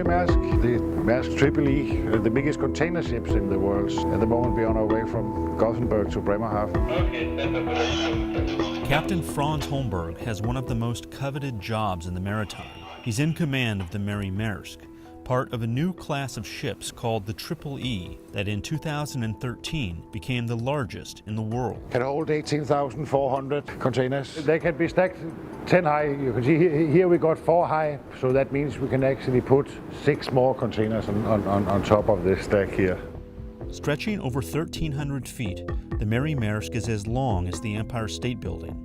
Mary Maersk, the Maersk Triple E, the biggest container ships in the world. At the moment we're on our way from Gothenburg to Bremerhaven. Captain Franz Holmberg has one of the most coveted jobs in the maritime. He's in command of the Mary Maersk, part of a new class of ships called the Triple E that in 2013 became the largest in the world. Can hold 18,400 containers. They can be stacked 10 high. You can see here we got 4 high, so that means we can actually put 6 more containers on top of this stack here. Stretching over 1,300 feet, the Mary Maersk is as long as the Empire State Building.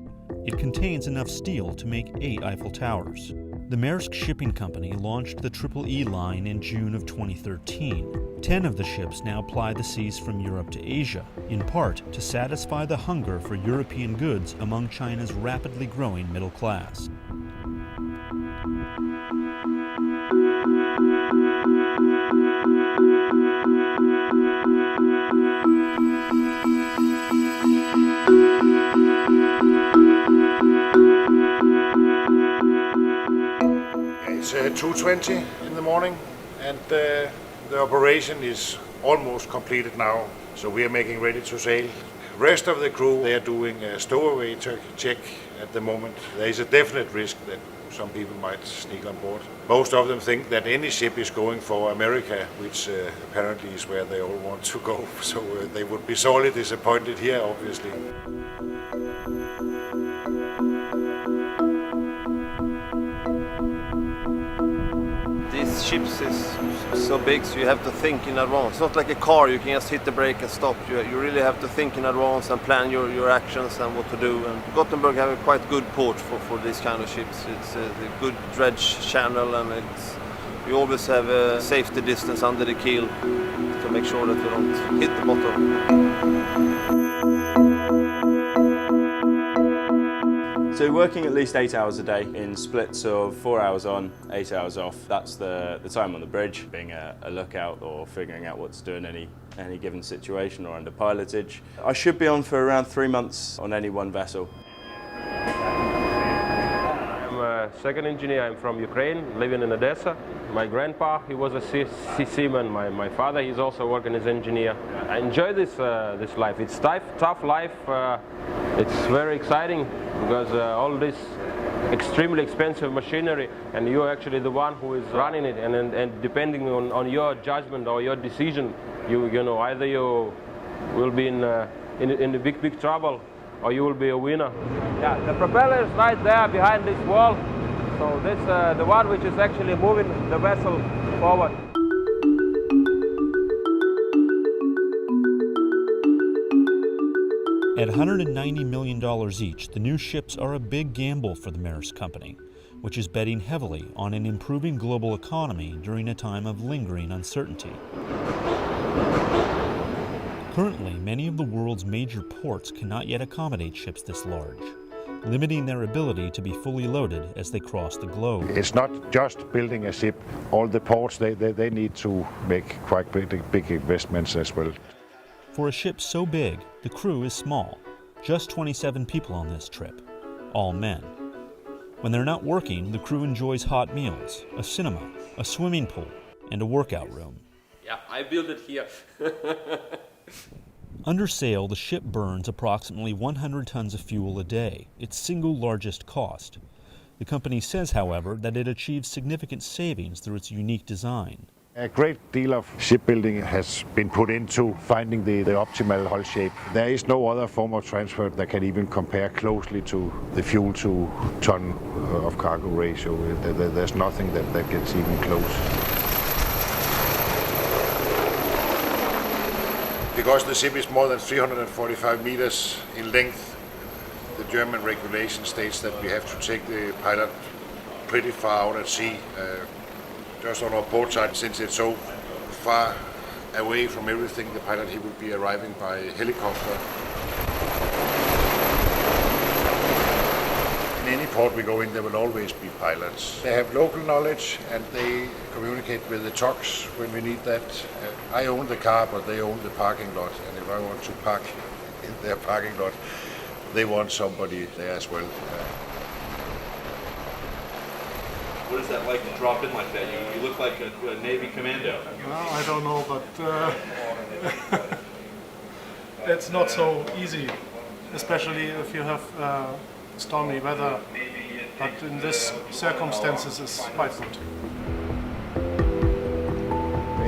It contains enough steel to make 8 Eiffel Towers. The Maersk Shipping Company launched the Triple E line in June of 2013. 10 of the ships now ply the seas from Europe to Asia, in part to satisfy the hunger for European goods among China's rapidly growing middle class. It's 2:20 in the morning, and the operation is almost completed now, so we are making ready to sail. Rest of the crew, they are doing a stowaway check at the moment. There is a definite risk that some people might sneak on board. Most of them think that any ship is going for America, which apparently is where they all want to go, so they would be sorely disappointed here, obviously. These ships is so big, so you have to think in advance. It's not like a car, you can just hit the brake and stop. You really have to think in advance and plan your actions and what to do. And Gothenburg have a quite good port for these kind of ships. It's a good dredge channel, and you always have a safety distance under the keel to make sure that you don't hit the bottom. So working at least 8 hours a day in splits of 4 hours on, 8 hours off. That's the time on the bridge, being a lookout or figuring out what to do in any given situation or under pilotage. I should be on for around 3 months on any one vessel. I'm a second engineer. I'm from Ukraine, living in Odessa. My grandpa, he was a seaman. My father, he's also working as engineer. I enjoy this life. It's tough life. It's very exciting because all this extremely expensive machinery, and you're actually the one who is running it, and depending on your judgment or your decision, you know, either you will be in a big trouble or you will be a winner. Yeah, the propeller is right there behind this wall, so this the one which is actually moving the vessel forward. At $190 million each, the new ships are a big gamble for the Maersk Company, which is betting heavily on an improving global economy during a time of lingering uncertainty. Currently, many of the world's major ports cannot yet accommodate ships this large, limiting their ability to be fully loaded as they cross the globe. It's not just building a ship. All the ports, they need to make quite big investments as well. For a ship so big, the crew is small, just 27 people on this trip, all men. When they're not working, the crew enjoys hot meals, a cinema, a swimming pool, and a workout room. Yeah, I built it here. Under sail, the ship burns approximately 100 tons of fuel a day, its single largest cost. The company says, however, that it achieves significant savings through its unique design. A great deal of shipbuilding has been put into finding the optimal hull shape. There is no other form of transport that can even compare closely to the fuel to ton of cargo ratio. There's nothing that gets even close. Because the ship is more than 345 meters in length, the German regulation states that we have to take the pilot pretty far out at sea. Just on our port side, since it's so far away from everything, the pilot, he would be arriving by helicopter. In any port we go in, there will always be pilots. They have local knowledge and they communicate with the trucks when we need that. I own the car, but they own the parking lot, and if I want to park in their parking lot, they want somebody there as well. What is that like to drop in like that? You look like a Navy commando. Well, I don't know, but it's not so easy, especially if you have stormy weather. But in this circumstances, it's quite good.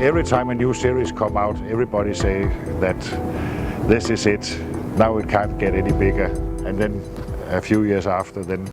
Every time a new series come out, everybody say that this is it. Now it can't get any bigger. And then a few years after, then